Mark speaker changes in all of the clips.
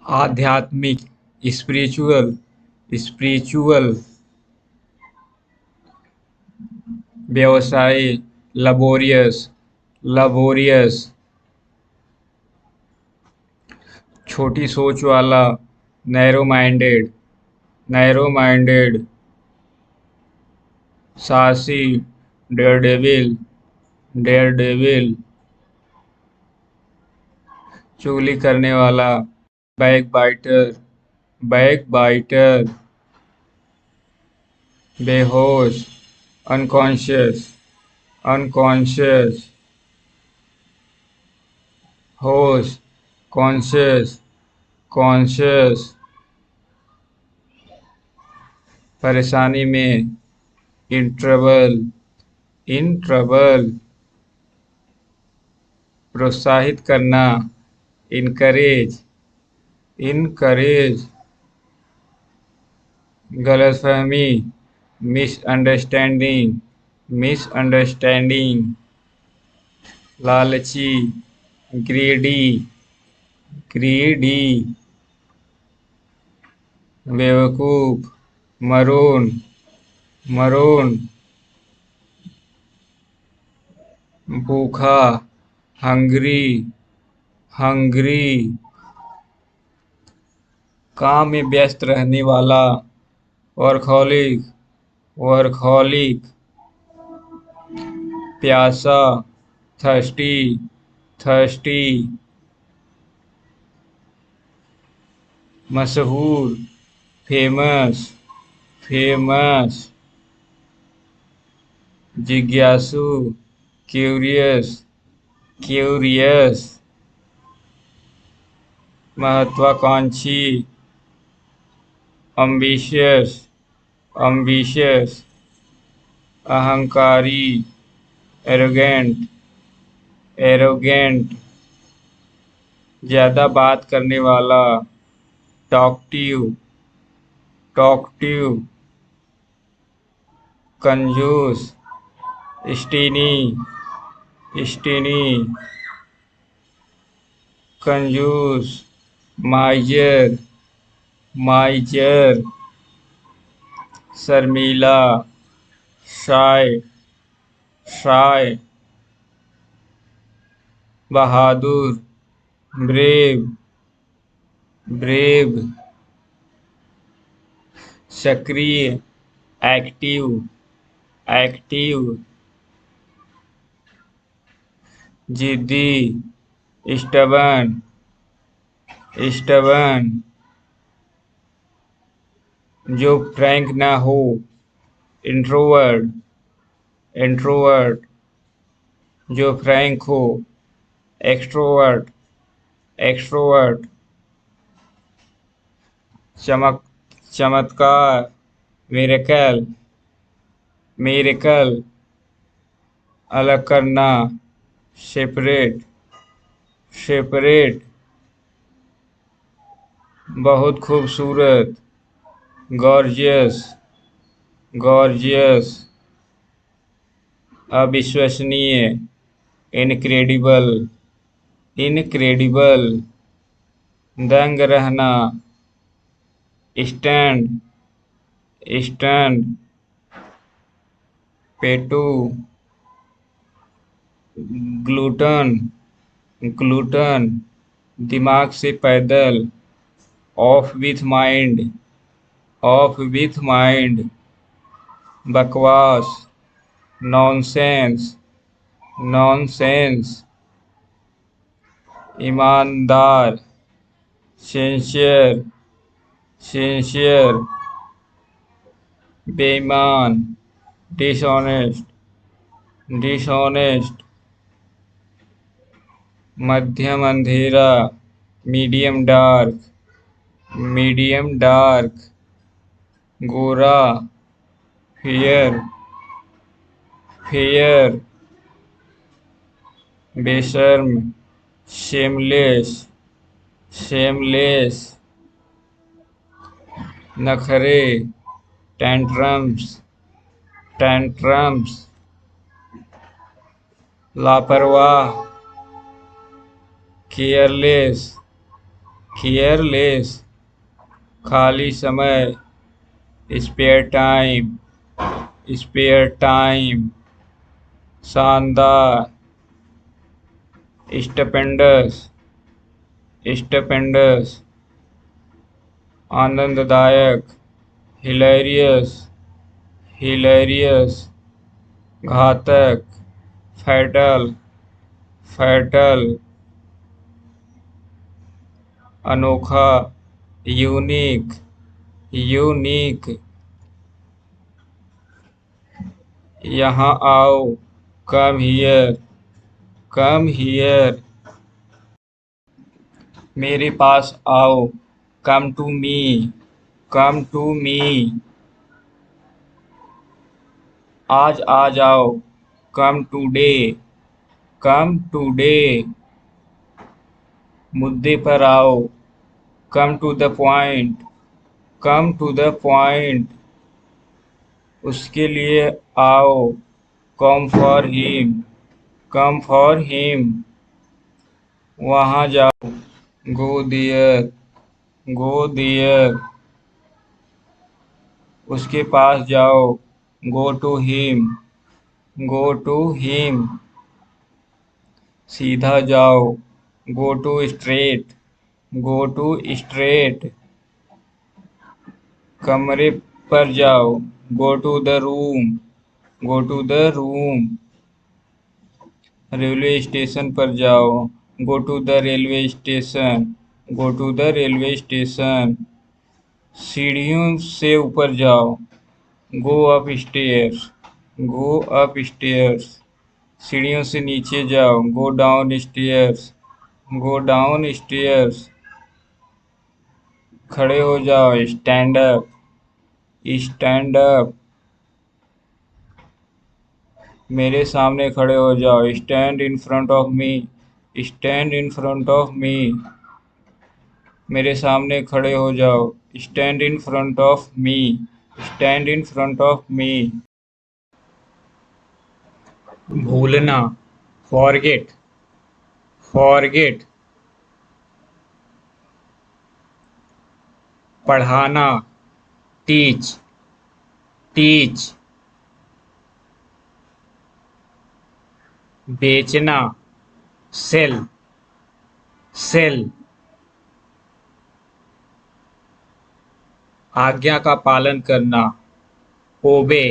Speaker 1: आध्यात्मिक, spiritual, spiritual. व्यवसायी, laborious, laborious। छोटी सोच वाला, नैरो माइंडेड, नैरो माइंडेड। साहसी, डेयरडेविल, डेयरडेविल। चुगली करने वाला, बैक बाइटर, बैक बाइटर। बेहोश, अनकॉन्शियस, अनकॉन्शियस। होश, कॉन्शियस, कॉन्शियस। परेशानी में, इन ट्रबल, इन ट्रबल। प्रोत्साहित करना, इनकरेज, इनकरेज। गलतफहमी, मिसअंडरस्टैंडिंग, मिसअंडरस्टैंडिंग। लालची, ग्रीडी, ग्रीडी। बेवकूफ, मरून, मरून। भूखा, हंग्री, हंग्री। काम में व्यस्त रहने वाला, वर्कहॉलिक, वर्कहॉलिक। प्यासा, थर्स्टी, थर्स्टी। मशहूर, फेमस, फेमस। जिज्ञासु, क्यूरियस, क्यूरियस। महत्वाकांक्षी, अम्बिशियस, अम्बिशियस। अहंकारी, एरोगेंट, एरोगेंट। ज्यादा बात करने वाला, टॉकटिव, टॉकटिव। कंजूस, स्टीनी, स्टीनी। कंजूस, माइजर, माइजर। शर्मीला, शाय, शाय। बहादुर, ब्रेव, ब्रेव। सक्रिय, एक्टिव, एक्टिव। जिद्दी, स्टबर्न, स्टबर्न। जो फ्रैंक ना हो, इंट्रोवर्ट, इंट्रोवर्ट। जो फ्रैंक हो, एक्सट्रोवर्ट, एक्सट्रोवर्ट। चमक, चमत्कार, मिरेकल, मिरेकल। अलग करना, सेपरेट, सेपरेट। बहुत खूबसूरत, गॉर्जियस, गॉर्जियस। अविश्वसनीय, इनक्रेडिबल, इनक्रेडिबल। दंग रहना, स्टैंड, स्टैंड। पेटू, ग्लूटन, ग्लूटन। दिमाग से पैदल, off with mind, off with mind. बकवास, नॉनसेंस, नॉनसेंस। ईमानदार, सिंसियर, सिंसियर। बेईमान, डिसऑनेस्ट, डिसऑनेस्ट। मध्यम अंधेरा, मीडियम डार्क, मीडियम डार्क। गोरा, फेयर, फेयर। बेशर्म, शेमलेस, शेमलेस। नखरे, टेंट्रम्स, टेंट्रम्स। लापरवाह, केयरलेस, केयरलेस खाली समय, स्पेयर टाइम, स्पेयर टाइम, शानदार, स्टपेंडस, स्टपेंडस, आनंददायक, हिलेरियस, हिलेरियस, घातक, फैटल, फैटल, अनोखा, यूनिक, यूनिक, यहाँ आओ, कम हियर, कम हियर, मेरे पास आओ, come to me, come to me, आज आ जाओ, कम टूडे, कम टूडे, मुद्दे पर आओ, come to the point, come to the point, उसके लिए आओ, come for him, come for him, वहाँ जाओ, गो देयर, गो देयर, उसके पास जाओ, go to him, go to him, सीधा जाओ, go to straight, go to straight, कमरे पर जाओ, go to the room, go to the room, railway station पर जाओ, go to the railway station, go to the railway station, सीढ़ियों से ऊपर जाओ, go up stairs, go up stairs, सीढ़ियों से नीचे जाओ, go down stairs, go down stairs, खड़े हो जाओ, स्टैंड अप, स्टैंड अप, मेरे सामने खड़े हो जाओ, stand in front of me, stand in front of me, मेरे सामने खड़े हो जाओ, stand in front of me, stand in front of me, भूलना, फॉरगेट, फॉरगेट, पढ़ाना, टीच, टीच, बेचना, सेल, सेल, आज्ञा का पालन करना, ओबे,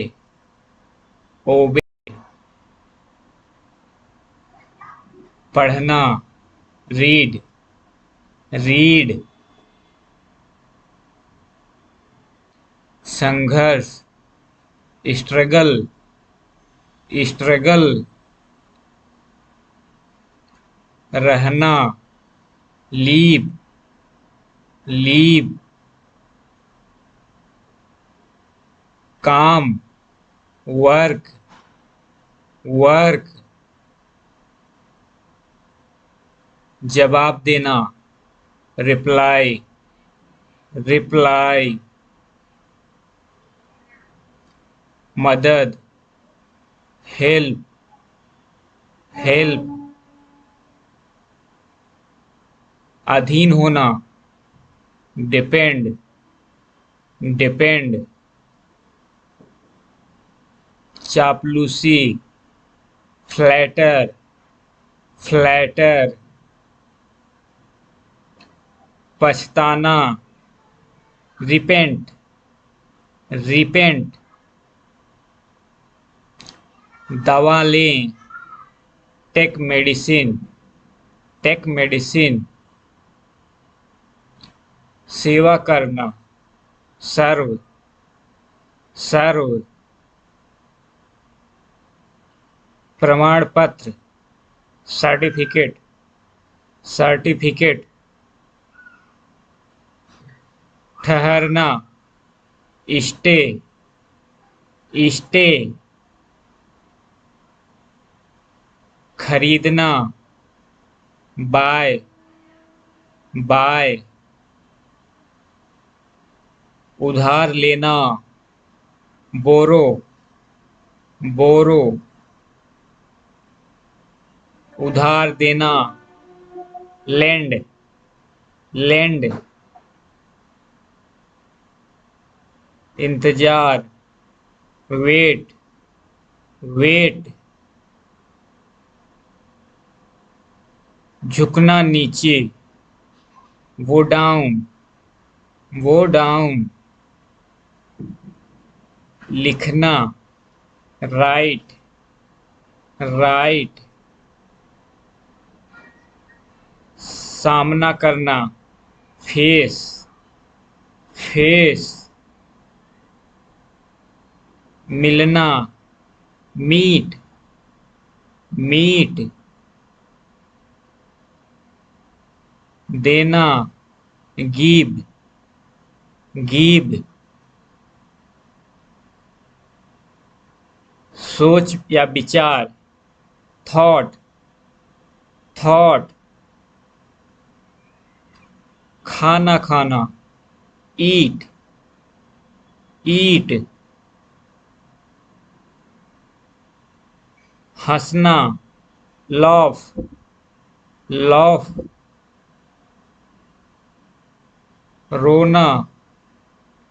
Speaker 1: ओबे, पढ़ना, रीड, रीड, संघर्ष, स्ट्रगल, स्ट्रगल, रहना, लीव, लीव, काम, वर्क, वर्क, जवाब देना, रिप्लाई, रिप्लाई, मदद, हेल्प, हेल्प, अधीन होना, डिपेंड, डिपेंड, चापलूसी, फ्लैटर, फ्लैटर, पछताना, रिपेंट, रिपेंट, दवा लें, टेक मेडिसिन, टेक मेडिसिन, सेवा करना, सर्व, सर्व, प्रमाण पत्र, सर्टिफिकेट, सर्टिफिकेट, ठहरना, स्टे, स्टे, खरीदना, बाय, बाय, उधार लेना, बोरो, बोरो, उधार देना, लैंड, लैंड, इंतजार, वेट, वेट, झुकना नीचे, वो डाउन, वो डाउन, लिखना, राइट, राइट, सामना करना, फेस, फेस, मिलना, मीट, मीट, देना, गिव, गिव, सोच या विचार, थॉट, थॉट, खाना खाना, ईट, ईट, हंसना, लॉफ, लॉफ, रोना,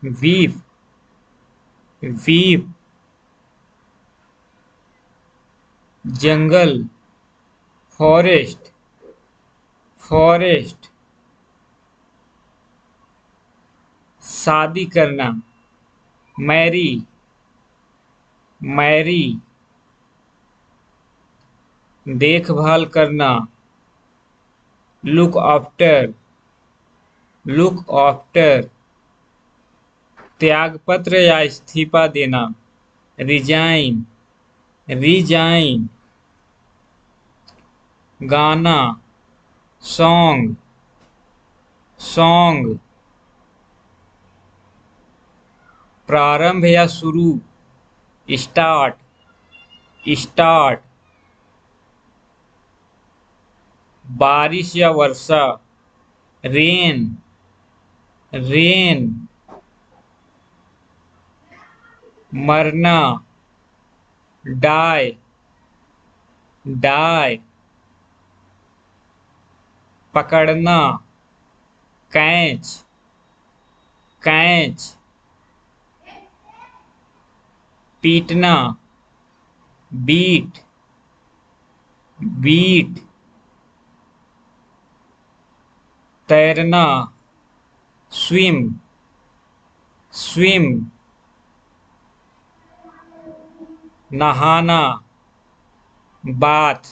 Speaker 1: वीप, वीप, जंगल, फॉरेस्ट, फॉरेस्ट, शादी करना, मैरी, मैरी, देखभाल करना, लुक आफ्टर, लुक आफ्टर, त्यागपत्र या इस्तीफा देना, रिजाइन, रिजाइन, गाना, सॉन्ग, सॉन्ग, प्रारंभ या शुरू, स्टार्ट, स्टार्ट, बारिश या वर्षा, रेन, रेन, मरना, डाई, डाई, पकड़ना, कैच, कैच, पीटना, बीट, बीट, तैरना, स्विम, स्विम, नहाना, बाथ,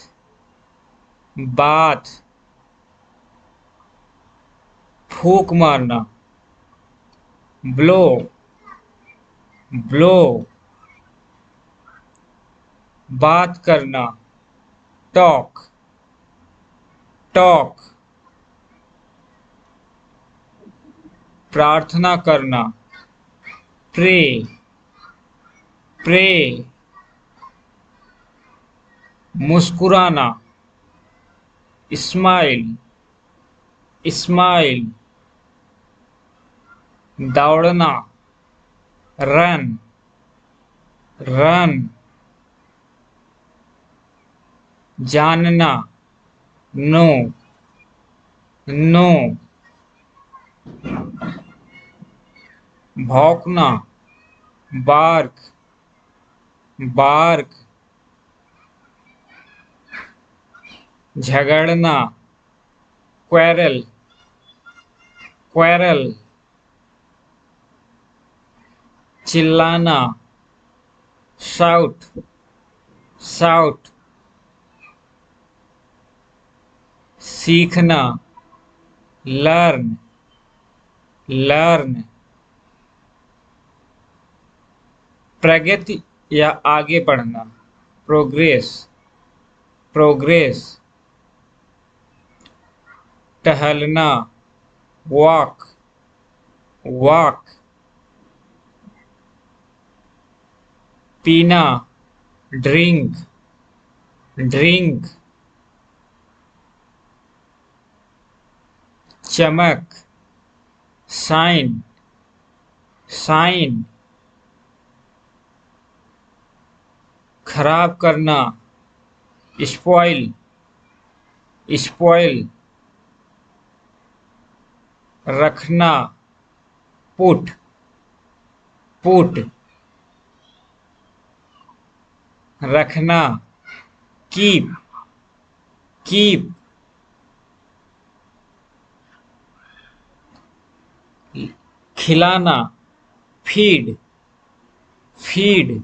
Speaker 1: बाथ, फूंक मारना, ब्लो, ब्लो, बात करना, टॉक, टॉक, प्रार्थना करना, प्रे, प्रे, मुस्कुराना, स्माइल, स्माइल, दौड़ना, रन, रन, जानना, नो, नो, भौंकना, बार्क, बार्क, झगड़ना, क्वेरल, क्वेरल, चिल्लाना, शाउट, शाउट, सीखना, लर्न, लर्न, प्रगति या आगे बढ़ना, प्रोग्रेस, प्रोग्रेस, टहलना, वॉक, वॉक, पीना, ड्रिंक, ड्रिंक, चमक, शाइन, शाइन, खराब करना, स्पॉइल, स्पॉइल, रखना, पुट, पुट, रखना, कीप, कीप, खिलाना, फीड, फीड,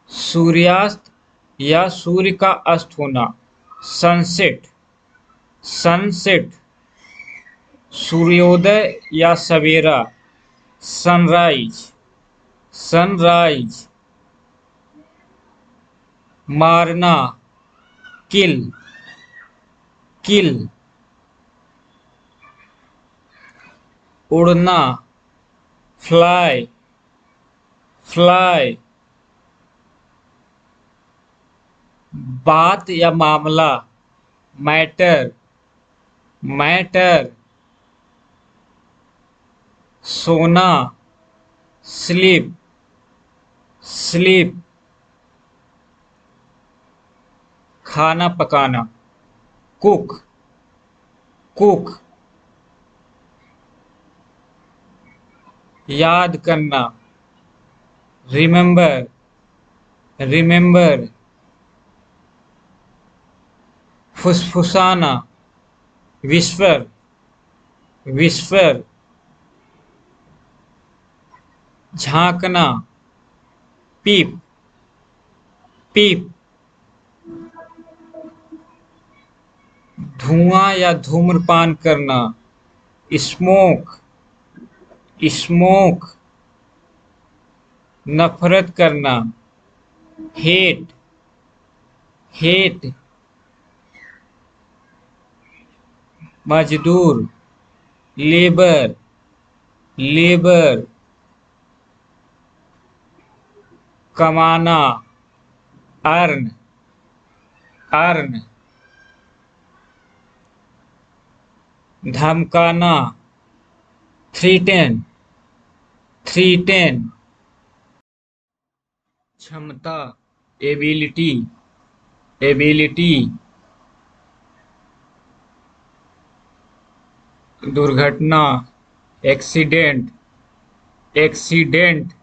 Speaker 1: सूर्यास्त या सूर्य का अस्त होना, सनसेट, सनसेट, सूर्योदय या सवेरा, सनराइज, सनराइज, मारना, किल, किल, उड़ना, फ्लाई, फ्लाई, बात या मामला, मैटर, मैटर, सोना, स्लीप, स्लीप, खाना पकाना, कुक, कुक, याद करना, रिमेंबर, रिमेंबर, फुसफुसाना, विस्पर, विस्पर, झांकना, पीप, पीप, धुआं या धूम्रपान करना, स्मोक, स्मोक, नफरत करना, हेट, हेट, मजदूर, लेबर, लेबर, कमाना, अर्न, अर्न, धमकाना, थ्रीटेन, थ्रीटेन, क्षमता, एबिलिटी, एबिलिटी, दुर्घटना, एक्सीडेंट, एक्सीडेंट,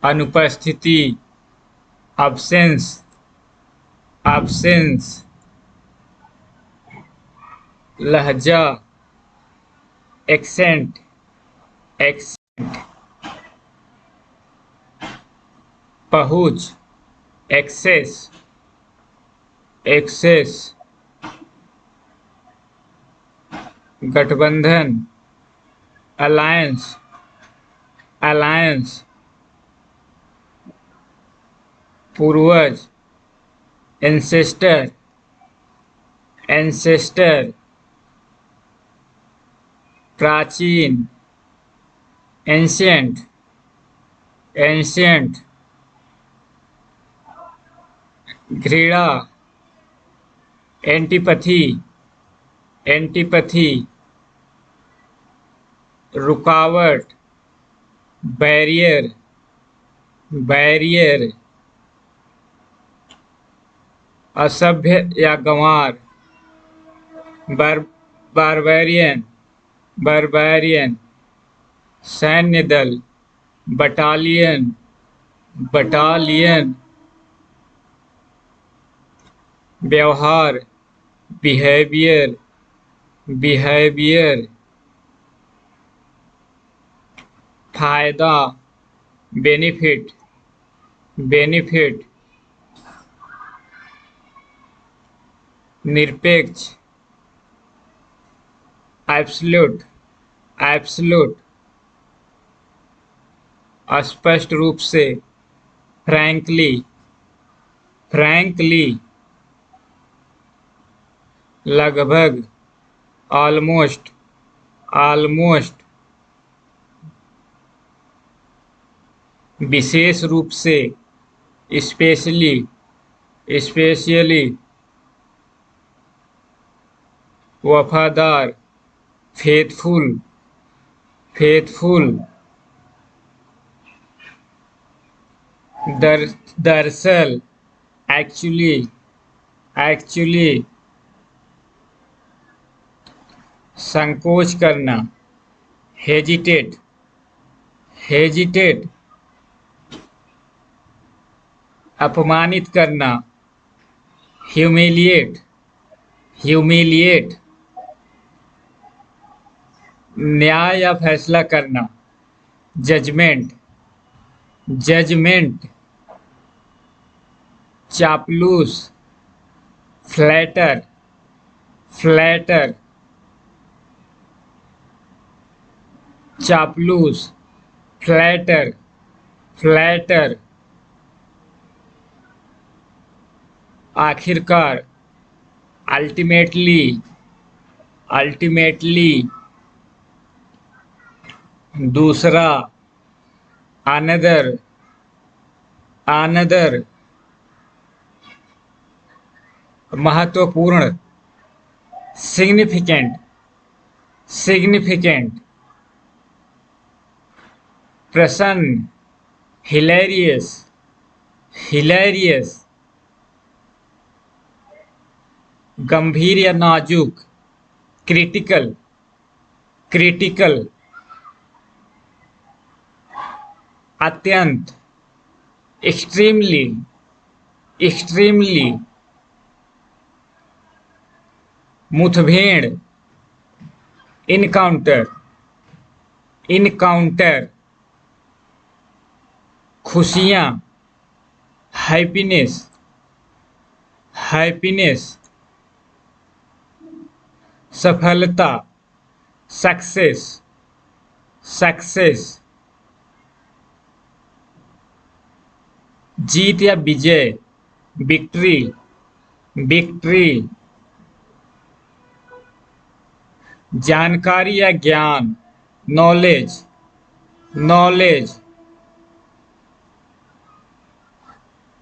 Speaker 1: अनुपस्थिति, अब्सेंस, अब्सेंस, लहजा, एक्सेंट, एक्सेंट, पहुंच, एक्सेस, एक्सेस, गठबंधन, अलायंस, अलायंस, पूर्वज, एंसेस्टर, एंसेस्टर, प्राचीन, एंशियंट, एंशियंट, घृणा, एंटीपैथी, एंटीपैथी, रुकावट, बैरियर, बैरियर, असभ्य या गंवार, बारबेरियन, बारबेरियन, सैन्य दल, बटालियन, बटालियन, व्यवहार, बिहेवियर, बिहेवियर, फायदा, बेनिफिट, बेनिफिट, निरपेक्ष, एब्सोल्यूट, एब्सोल्यूट, स्पष्ट रूप से, फ्रैंकली, फ्रैंकली, लगभग, ऑलमोस्ट, ऑलमोस्ट, विशेष रूप से, स्पेशली, स्पेशली, वफादार, फेथफुल, फेथफुल, दरअसल, एक्चुअली, एक्चुअली, संकोच करना, हेजिटेट, हेजिटेट, अपमानित करना, ह्यूमिलिएट, ह्यूमिलिएट, न्याय या फैसला करना, जजमेंट, जजमेंट, चापलूस, फ्लैटर, फ्लैटर, चापलूस, फ्लैटर, फ्लैटर, आखिरकार, अल्टीमेटली, अल्टीमेटली, दूसरा, अनदर, अनदर, महत्वपूर्ण, सिग्निफिकेंट, सिग्निफिकेंट, प्रसन्न, हिलेरियस, हिलेरियस, गंभीर या नाजुक, क्रिटिकल, क्रिटिकल, अत्यंत, एक्सट्रीमली, एक्सट्रीमली, मुठभेड़, इनकाउंटर, इनकाउंटर, खुशियाँ, हैप्पीनेस, हैप्पीनेस, सफलता, सक्सेस, सक्सेस, जीत या विजय, विक्ट्री, विक्ट्री, जानकारी या ज्ञान, नॉलेज, नॉलेज,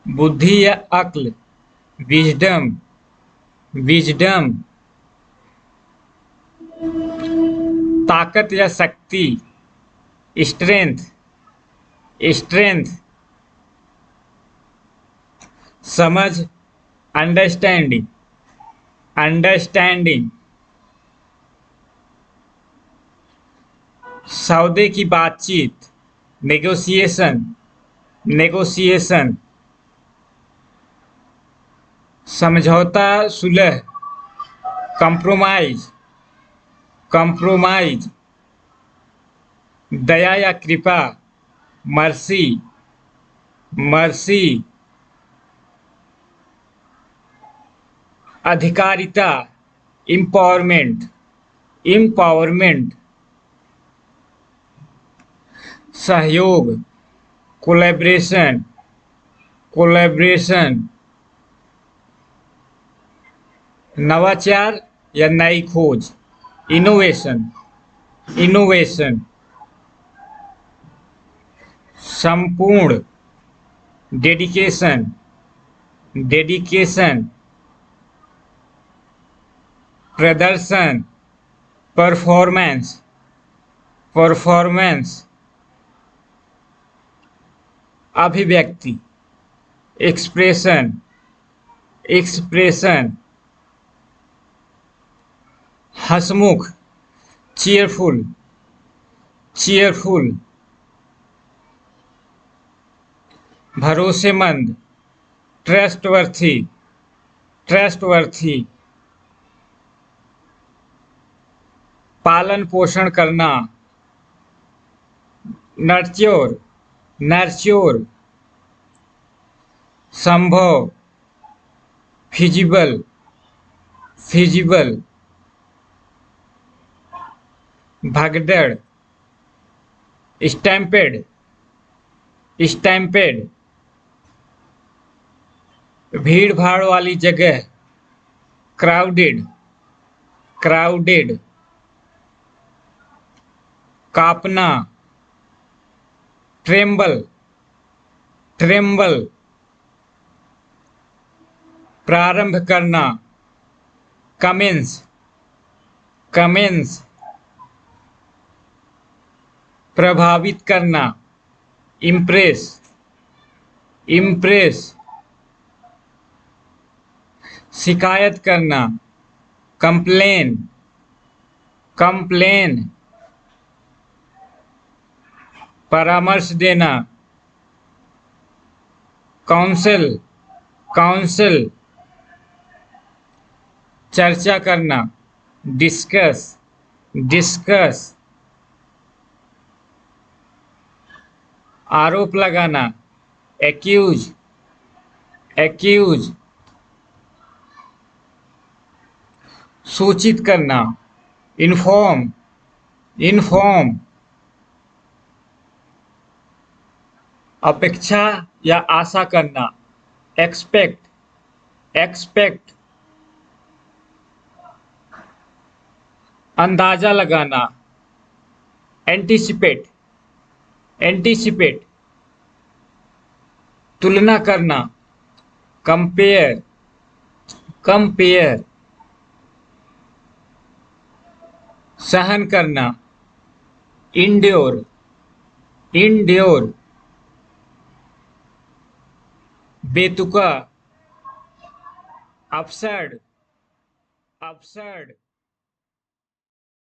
Speaker 1: बुद्धि या अक्ल, विजडम, विजडम, ताकत या शक्ति, स्ट्रेंथ, स्ट्रेंथ, समझ, अंडरस्टैंडिंग, अंडरस्टैंडिंग, सौदे की बातचीत, नेगोशिएशन, नेगोशिएशन, समझौता, सुलह, कंप्रोमाइज, कंप्रोमाइज, दया या कृपा, मर्सी, मर्सी, अधिकारिता, एम्पावरमेंट, एम्पावरमेंट, सहयोग, कोलैबोरेशन, कोलैबोरेशन, नवाचार या नई खोज, इनोवेशन, इनोवेशन, संपूर्ण, डेडिकेशन, डेडिकेशन, प्रदर्शन, परफॉर्मेंस, परफॉर्मेंस, अभिव्यक्ति, एक्सप्रेशन, एक्सप्रेशन, हंसमुख, चीयरफुल, चीयरफुल, भरोसेमंद, ट्रस्टवर्थी, ट्रस्टवर्थी, पालन पोषण करना, नर्च्योर, नर्च्योर, संभव, फिजिबल, फिजिबल, भगदड़, स्टैम्पेड, स्टैम्पेड, भीड़ भाड़ वाली जगह, क्राउडेड, क्राउडेड, कांपना, ट्रेम्बल, ट्रेम्बल, प्रारंभ करना, कमेंस, कमेंस, प्रभावित करना, इम्प्रेस, इम्प्रेस, शिकायत करना, कंप्लेन, कंप्लेन। परामर्श देना, काउंसिल, काउंसिल। चर्चा करना, डिस्कस, डिस्कस। आरोप लगाना, एक्यूज, एक्यूज। सूचित करना, इन्फॉर्म, इन्फॉर्म। अपेक्षा या आशा करना, एक्सपेक्ट, एक्सपेक्ट। अंदाजा लगाना, एंटीसिपेट, एंटीसिपेट। तुलना करना, कंपेयर, कंपेयर। सहन करना, इंड्योर, इंड्योर। बेतुका, अपसर्ड, अपसर्ड।